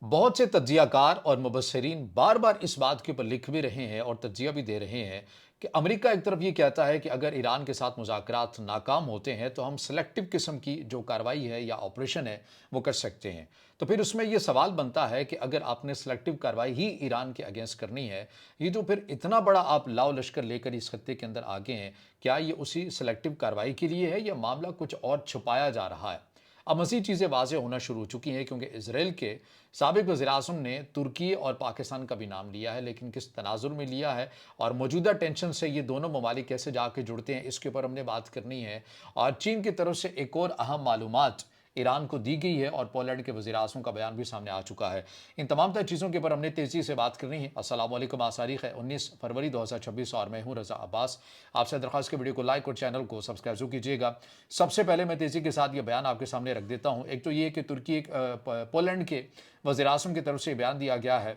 بہت سے تجزیہ کار اور مبصرین بار بار اس بات کے اوپر لکھ بھی رہے ہیں اور تجزیہ بھی دے رہے ہیں کہ امریکہ ایک طرف یہ کہتا ہے کہ اگر ایران کے ساتھ مذاکرات ناکام ہوتے ہیں تو ہم سلیکٹو قسم کی جو کارروائی ہے یا آپریشن ہے وہ کر سکتے ہیں۔ تو پھر اس میں یہ سوال بنتا ہے کہ اگر آپ نے سلیکٹو کارروائی ہی ایران کے اگینسٹ کرنی ہے، یہ تو پھر اتنا بڑا آپ لاؤ لشکر لے کر اس خطے کے اندر آگے ہیں، کیا یہ اسی سلیکٹو کارروائی کے لیے ہے یا معاملہ کچھ اور چھپایا جا رہا ہے؟ اب مزید چیزیں واضح ہونا شروع ہو چکی ہیں کیونکہ اسرائیل کے سابق وزیر اعظم نے ترکی اور پاکستان کا بھی نام لیا ہے، لیکن کس تناظر میں لیا ہے اور موجودہ ٹینشن سے یہ دونوں ممالک کیسے جا کے جڑتے ہیں، اس کے اوپر ہم نے بات کرنی ہے۔ اور چین کی طرف سے ایک اور اہم معلومات ایران کو دی گئی ہے اور پولینڈ کے وزیر اعظم کا بیان بھی سامنے آ چکا ہے۔ ان تمام تر چیزوں کے اوپر ہم نے تیزی سے بات کرنی ہے۔ السلام علیکم، آج تاریخ ہے 19 فروری 2026 اور میں ہوں رضا عباس۔ آپ سے درخواست کے ویڈیو کو لائک اور چینل کو سبسکرائب ضرور کیجیے گا۔ سب سے پہلے میں تیزی کے ساتھ یہ بیان آپ کے سامنے رکھ دیتا ہوں۔ ایک تو یہ کہ ترکی پولینڈ کے وزیر اعظم کی طرف سے بیان دیا گیا ہے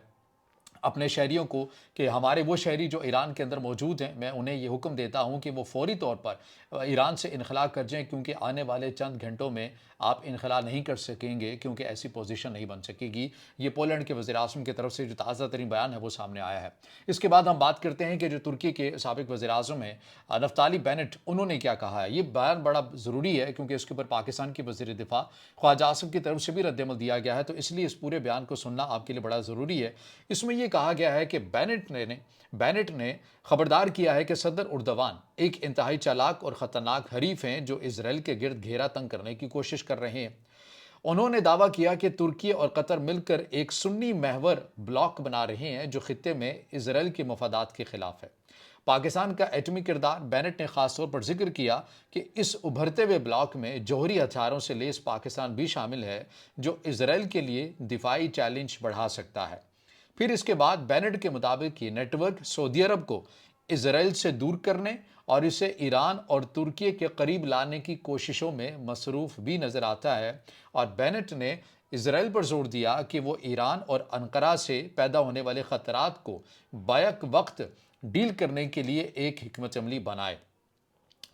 اپنے شہریوں کو کہ ہمارے وہ شہری جو ایران کے اندر موجود ہیں، میں انہیں یہ حکم دیتا ہوں کہ وہ فوری طور پر ایران سے انخلا کر جائیں، کیونکہ آنے والے چند گھنٹوں میں آپ انخلا نہیں کر سکیں گے، کیونکہ ایسی پوزیشن نہیں بن سکے گی۔ یہ پولینڈ کے وزیر اعظم کی طرف سے جو تازہ ترین بیان ہے وہ سامنے آیا ہے۔ اس کے بعد ہم بات کرتے ہیں کہ جو ترکی کے سابق وزیر اعظم ہیں نفتالی بینٹ، انہوں نے کیا کہا ہے۔ یہ بیان بڑا ضروری ہے کیونکہ اس کے اوپر پاکستان کی وزیر دفاع خواجہ آصف کی طرف سے بھی رد عمل دیا گیا ہے، تو اس لیے اس پورے بیان کو سننا آپ کے لیے بڑا ضروری ہے۔ اس میں یہ کہا گیا ہے کہ بینٹ نے خبردار کیا ہے کہ صدر اردوان ایک انتہائی چالاک اور خطرناک حریف ہیں جو اسرائیل کے گرد گھیرا تنگ کرنے کی کوشش کر رہے ہیں۔ انہوں نے دعویٰ کیا کہ ترکی اور قطر مل کر ایک سنی محور بلاک بنا رہے ہیں جو خطے میں اسرائیل کے مفادات کے خلاف ہے۔ پاکستان کا ایٹمی کردار، بینٹ نے خاص طور پر ذکر کیا کہ اس ابھرتے ہوئے بلاک میں جوہری ہتھیاروں سے لیس پاکستان بھی شامل ہے جو اسرائیل کے لیے دفاعی چیلنج بڑھا سکتا ہے۔ پھر اس کے بعد بینٹ کے مطابق یہ نیٹ ورک سعودی عرب کو اسرائیل سے دور کرنے اور اسے ایران اور ترکی کے قریب لانے کی کوششوں میں مصروف بھی نظر آتا ہے، اور بینٹ نے اسرائیل پر زور دیا کہ وہ ایران اور انقرہ سے پیدا ہونے والے خطرات کو بیک وقت ڈیل کرنے کے لیے ایک حکمت عملی بنائے۔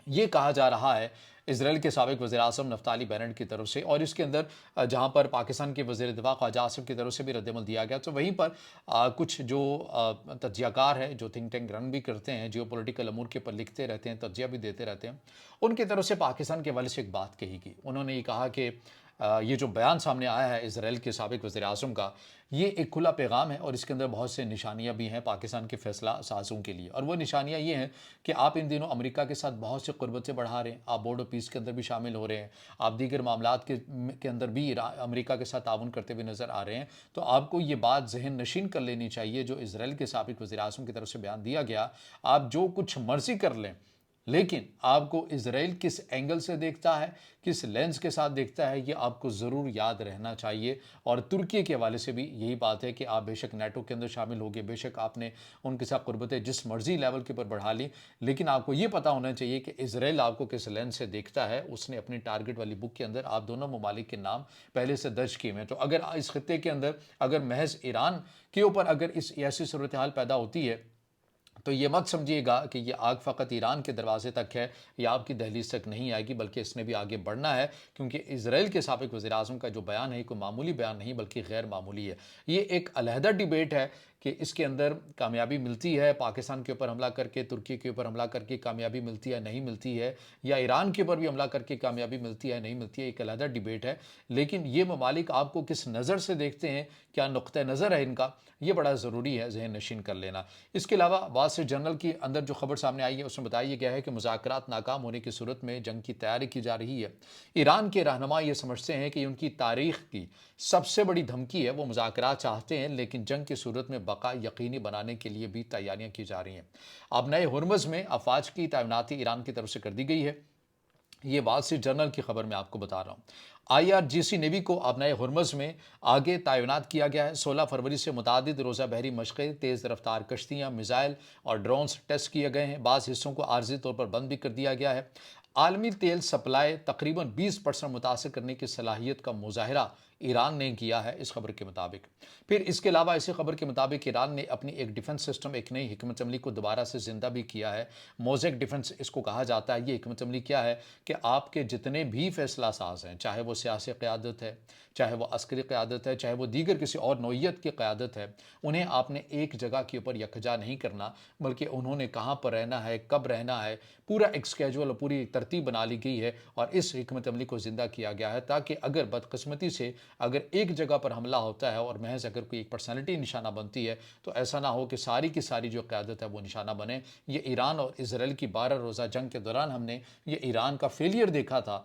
یہ کہا جا رہا ہے اسرائیل کے سابق وزیر اعظم نفتالی بینٹ کی طرف سے، اور اس کے اندر جہاں پر پاکستان کے وزیر دفاع خواجہ آصف کی طرف سے بھی رد عمل دیا گیا، تو وہیں پر کچھ جو تجزیہ کار ہیں جو تھنک ٹینک رن بھی کرتے ہیں، جیو پولیٹیکل امور کے اوپر لکھتے رہتے ہیں، تجزیہ بھی دیتے رہتے ہیں، ان کی طرف سے پاکستان کے حوالے سے ایک بات کہی گئی۔ انہوں نے یہ کہا کہ یہ جو بیان سامنے آیا ہے اسرائیل کے سابق وزیر اعظم کا، یہ ایک کھلا پیغام ہے اور اس کے اندر بہت سے نشانیاں بھی ہیں پاکستان کے فیصلہ سازوں کے لیے، اور وہ نشانیاں یہ ہیں کہ آپ ان دنوں امریکہ کے ساتھ بہت سے قربتیں بڑھا رہے ہیں، آپ بورڈ آف پیس کے اندر بھی شامل ہو رہے ہیں، آپ دیگر معاملات کے اندر بھی امریکہ کے ساتھ تعاون کرتے ہوئے نظر آ رہے ہیں۔ تو آپ کو یہ بات ذہن نشین کر لینی چاہیے جو اسرائیل کے سابق وزیر اعظم کی طرف سے بیان دیا گیا، آپ جو کچھ مرضی کر لیں، لیکن آپ کو اسرائیل کس اینگل سے دیکھتا ہے، کس لینس کے ساتھ دیکھتا ہے، یہ آپ کو ضرور یاد رہنا چاہیے۔ اور ترکی کے حوالے سے بھی یہی بات ہے کہ آپ بے شک نیٹو کے اندر شامل ہوگے، بے شک آپ نے ان کے ساتھ قربتیں جس مرضی لیول کے پر بڑھا لی، لیکن آپ کو یہ پتا ہونا چاہیے کہ اسرائیل آپ کو کس لینس سے دیکھتا ہے۔ اس نے اپنی ٹارگٹ والی بک کے اندر آپ دونوں ممالک کے نام پہلے سے درج کیے ہیں، تو اگر اس خطے کے اندر اگر محض ایران کے اوپر اگر ایسی صورتحال پیدا ہوتی ہے تو یہ مت سمجھیے گا کہ یہ آگ فقط ایران کے دروازے تک ہے یا آپ کی دہلیز تک نہیں آئے گی، بلکہ اس نے بھی آگے بڑھنا ہے، کیونکہ اسرائیل کے سابق وزیر اعظم کا جو بیان ہے کوئی معمولی بیان نہیں بلکہ غیر معمولی ہے۔ یہ ایک علیحدہ ڈیبیٹ ہے کہ اس کے اندر کامیابی ملتی ہے پاکستان کے اوپر حملہ کر کے، ترکی کے اوپر حملہ کر کے کامیابی ملتی ہے نہیں ملتی ہے، یا ایران کے اوپر بھی حملہ کر کے کامیابی ملتی ہے نہیں ملتی ہے، ایک علیحدہ ڈیبیٹ ہے۔ لیکن یہ ممالک آپ کو کس نظر سے دیکھتے ہیں، کیا نقطہ نظر ہے ان کا، یہ بڑا ضروری ہے ذہن نشین کر لینا۔ اس کے علاوہ وال اسٹریٹ جرنل کے اندر جو خبر سامنے آئی ہے اس میں بتایا گیا ہے کہ مذاکرات ناکام ہونے کی صورت میں جنگ کی تیاری کی جا رہی ہے۔ ایران کے رہنما یہ سمجھتے ہیں کہ ان کی تاریخ کی سب سے بڑی دھمکی ہے، وہ مذاکرات چاہتے ہیں لیکن جنگ کی صورت میں بقا یقینی بنانے کے لیے بھی تیاریاں کی جا رہی ہیں۔ اب نئے ہرمز میں افواج کی تعیناتی ایران کی طرف سے کر دی گئی ہے، یہ وال اسٹریٹ جرنل کی خبر میں آپ کو بتا رہا ہوں۔ I R G C navy کو اب نئے ہرمز میں آگے تعینات کیا گیا ہے۔ 16 فروری سے متعدد روزہ بحری مشقیں، تیز رفتار کشتیاں، میزائل اور ڈرونز ٹیسٹ کیے گئے ہیں۔ بعض حصوں کو عارضی طور پر بند بھی کر دیا گیا ہے۔ عالمی تیل سپلائی تقریباً 20% متاثر کرنے کی صلاحیت کا مظاہرہ ایران نے کیا ہے اس خبر کے مطابق۔ پھر اس کے علاوہ اسی خبر کے مطابق ایران نے اپنی ایک ڈیفنس سسٹم، ایک نئی حکمت عملی کو دوبارہ سے زندہ بھی کیا ہے۔ موزیک ڈیفنس اس کو کہا جاتا ہے۔ یہ حکمت عملی کیا ہے کہ آپ کے جتنے بھی فیصلہ ساز ہیں، چاہے وہ سیاسی قیادت ہے، چاہے وہ عسکری قیادت ہے، چاہے وہ دیگر کسی اور نوعیت کی قیادت ہے، انہیں آپ نے ایک جگہ کے اوپر یکجا نہیں کرنا، بلکہ انہوں نے کہاں پر رہنا ہے، کب رہنا ہے، پورا ایک سکیجول اور پوری ترتیب بنا لی گئی ہے اور اس حکمت عملی کو زندہ کیا گیا ہے تاکہ اگر بدقسمتی سے اگر ایک جگہ پر حملہ ہوتا ہے اور محض اگر کوئی ایک پرسنالٹی نشانہ بنتی ہے تو ایسا نہ ہو کہ ساری کی ساری جو قیادت ہے وہ نشانہ بنے۔ یہ ایران اور اسرائیل کی 12 روزہ جنگ کے دوران ہم نے یہ ایران کا فیلئر دیکھا تھا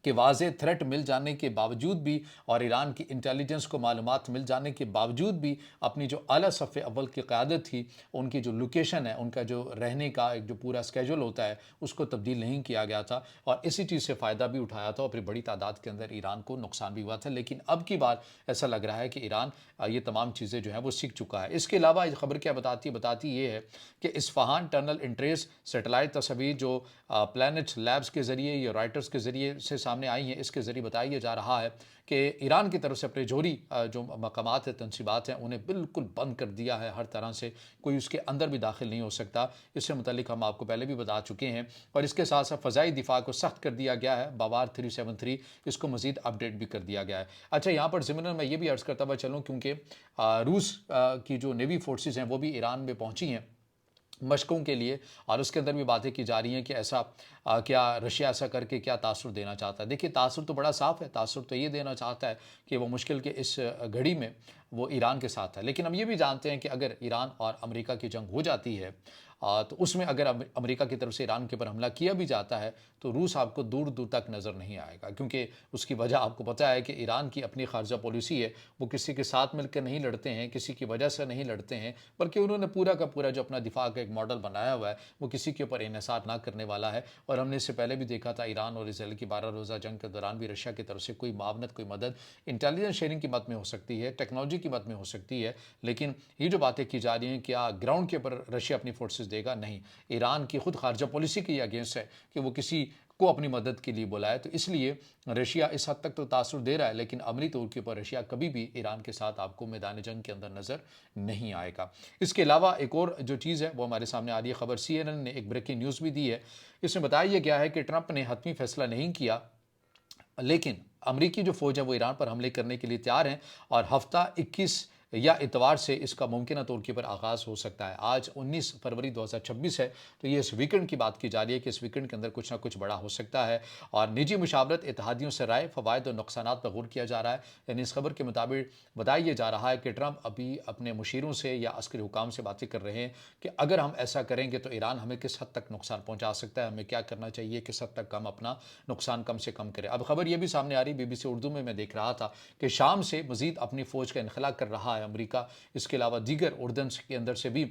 کہ واضح تھریٹ مل جانے کے باوجود بھی اور ایران کی انٹیلیجنس کو معلومات مل جانے کے باوجود بھی اپنی جو اعلیٰ صف اول کی قیادت تھی، ان کی جو لوکیشن ہے، ان کا جو رہنے کا ایک جو پورا اسکیجول ہوتا ہے، اس کو تبدیل نہیں کیا گیا تھا اور اسی چیز سے فائدہ بھی اٹھایا تھا اور پھر بڑی تعداد کے اندر ایران کو نقصان بھی ہوا تھا۔ لیکن اب کی بار ایسا لگ رہا ہے کہ ایران یہ تمام چیزیں جو ہیں وہ سیکھ چکا ہے۔ اس کے علاوہ یہ خبر کیا بتاتی یہ ہے کہ اصفہان ٹنل انٹریس سیٹلائٹ تصاویر جو پلانٹ لیبس کے ذریعے یا رائٹرز کے ذریعے سے سامنے آئی ہیں، اس کے ذریعے بتایا جا رہا ہے کہ ایران کی طرف سے اپنے جوہری جو مقامات ہیں، تنصیبات ہیں، انہیں بالکل بند کر دیا ہے ہر طرح سے، کوئی اس کے اندر بھی داخل نہیں ہو سکتا۔ اس سے متعلق ہم آپ کو پہلے بھی بتا چکے ہیں اور اس کے ساتھ ساتھ فضائی دفاع کو سخت کر دیا گیا ہے، باوار 373 اس کو مزید اپڈیٹ بھی کر دیا گیا ہے۔ اچھا، یہاں پر ضمن میں یہ بھی عرض کرتا ہوا چلوں کیونکہ روس کی جو نیوی فورسز ہیں وہ بھی ایران میں پہنچی ہیں مشقوں کے لیے اور اس کے اندر بھی باتیں کی جا رہی ہیں کہ ایسا کیا رشیا ایسا کر کے کیا تاثر دینا چاہتا ہے۔ دیکھیے، تاثر تو بڑا صاف ہے، تاثر تو یہ دینا چاہتا ہے کہ وہ مشکل کے اس گھڑی میں وہ ایران کے ساتھ ہے، لیکن ہم یہ بھی جانتے ہیں کہ اگر ایران اور امریکہ کی جنگ ہو جاتی ہے تو اس میں اگر امریکہ کی طرف سے ایران کے اوپر حملہ کیا بھی جاتا ہے تو روس آپ کو دور دور تک نظر نہیں آئے گا، کیونکہ اس کی وجہ آپ کو پتہ ہے کہ ایران کی اپنی خارجہ پالیسی ہے، وہ کسی کے ساتھ مل کر نہیں لڑتے ہیں، کسی کی وجہ سے نہیں لڑتے ہیں، بلکہ انہوں نے پورا کا پورا جو اپنا دفاع کا ایک ماڈل بنایا ہوا ہے وہ کسی کے اوپر انحصار نہ کرنے والا ہے۔ اور ہم نے اس سے پہلے بھی دیکھا تھا ایران اور اسرائیل کی 12 روزہ جنگ کے دوران بھی رشیا کی طرف سے کوئی معاونت، کوئی مدد انٹیلیجنس شیئرنگ کی مد میں ہو سکتی ہے، ٹیکنالوجی کی مد میں ہو سکتی ہے، لیکن یہ جو باتیں کی جا رہی ہیں کیا گراؤنڈ کے اوپر رشیا اپنی فورسز دے گا؟ نہیں، ایران کی خود خارجہ پالیسی کی اگینسٹ ہے کہ وہ کسی کو اپنی مدد کے لیے بلائے، تو اس لیے رشیا اس حد تک تو تاثر دے رہا ہے، لیکن عملی طور کے اوپر رشیا کبھی بھی ایران کے ساتھ آپ کو میدان جنگ کے اندر نظر نہیں آئے گا۔ اس کے علاوہ ایک اور جو چیز ہے وہ ہمارے سامنے آ رہی ہے خبر، CNN نے ایک بریکنگ نیوز بھی دی ہے، اس میں بتایا گیا ہے کہ ٹرمپ نے حتمی فیصلہ نہیں کیا، لیکن امریکی جو فوج ہے وہ ایران پر حملے کرنے کے لیے تیار ہیں اور ہفتہ 21 یا اتوار سے اس کا ممکنہ طور کے پر آغاز ہو سکتا ہے۔ آج 19 فروری 2026 ہے، تو یہ اس ویکنڈ کی بات کی جا رہی ہے کہ اس ویکنڈ کے اندر کچھ نہ کچھ بڑا ہو سکتا ہے اور نجی مشاورت اتحادیوں سے رائے، فوائد اور نقصانات پر غور کیا جا رہا ہے۔ یعنی اس خبر کے مطابق بتایا جا رہا ہے کہ ٹرمپ ابھی اپنے مشیروں سے یا عسکری حکام سے باتیں کر رہے ہیں کہ اگر ہم ایسا کریں گے تو ایران ہمیں کس حد تک نقصان پہنچا سکتا ہے، ہمیں کیا کرنا چاہیے، کس حد تک ہم اپنا نقصان کم سے کم کریں۔ اب خبر یہ بھی سامنے آ رہی BBC اردو میں دیکھ رہا تھا کہ شام سے مزید اپنی فوج کا انخلا کر رہا ہے امریکہ، اس کے علاوہ دیگر اردن کے اندر سے بھی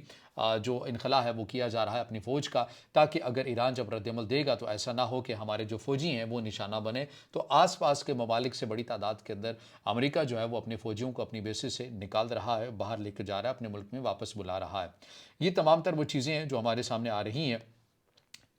جو انخلا ہے وہ کیا جا رہا ہے اپنی فوج کا، تاکہ اگر ایران جب رد عمل دے گا تو ایسا نہ ہو کہ ہمارے جو فوجی ہیں وہ نشانہ بنے۔ تو آس پاس کے ممالک سے بڑی تعداد کے اندر امریکہ جو ہے وہ اپنے فوجیوں کو اپنی بیسز سے نکال رہا ہے، باہر لے کر جا رہا ہے، اپنے ملک میں واپس بلا رہا ہے۔ یہ تمام تر وہ چیزیں ہیں جو ہمارے سامنے آ رہی ہیں۔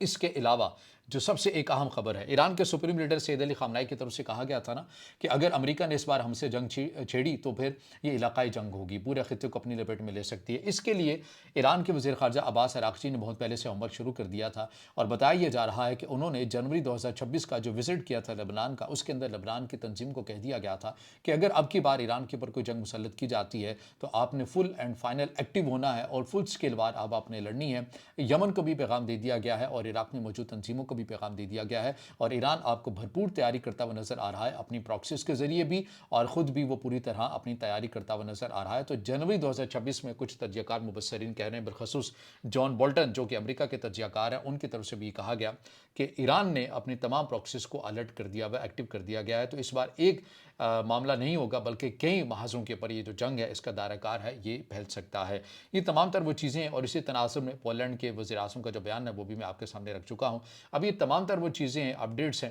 اس کے علاوہ جو سب سے ایک اہم خبر ہے، ایران کے سپریم لیڈر سید علی خامنائی کی طرف سے کہا گیا تھا نا کہ اگر امریکہ نے اس بار ہم سے جنگ چھیڑی تو پھر یہ علاقائی جنگ ہوگی، پورے خطے کو اپنی لپیٹ میں لے سکتی ہے۔ اس کے لیے ایران کے وزیر خارجہ عباس عراقچی نے بہت پہلے سے ہوم ورک شروع کر دیا تھا اور بتایا یہ جا رہا ہے کہ انہوں نے جنوری 2026 کا جو وزٹ کیا تھا لبنان کا، اس کے اندر لبنان کی تنظیم کو کہہ دیا گیا تھا کہ اگر اب کی بار ایران کے اوپر کوئی جنگ مسلط کی جاتی ہے تو آپ نے فل اینڈ فائنل ایکٹیو ہونا ہے اور فل اسکیل وار اب آپ نے لڑنی ہے۔ یمن کو بھی پیغام دے دیا گیا ہے اور عراق میں موجود تنظیموں کو بھی پیغام دے دیا گیا ہے اور ایران آپ کو بھرپور تیاری کرتا ہوا نظر آ رہا ہے، اپنی پراکسیز کے ذریعے بھی اور خود بھی وہ پوری طرح اپنی تیاری کرتا ہوا نظر آ رہا ہے۔ تو جنوری 2026 میں کچھ تجزیہ کار مبصرین کہہ رہے ہیں، بالخصوص جان بولٹن جو کہ امریکہ کے تجزیہ کار ہیں، ان کی طرف سے بھی کہا گیا کہ ایران نے اپنی تمام پراکسیز کو الرٹ کر دیا ہوا، ایکٹیو کر دیا گیا ہے۔ تو اس بار ایک معاملہ نہیں ہوگا بلکہ کئی محاذوں کے اوپر یہ جو جنگ ہے اس کا دائرہ کار ہے یہ پھیل سکتا ہے۔ یہ تمام تر وہ چیزیں ہیں اور اسی تناظر میں پولینڈ کے وزیر اعظم کا جو بیان ہے وہ بھی میں آپ کے سامنے رکھ چکا ہوں۔ اب یہ تمام تر وہ چیزیں ہیں، اپڈیٹس ہیں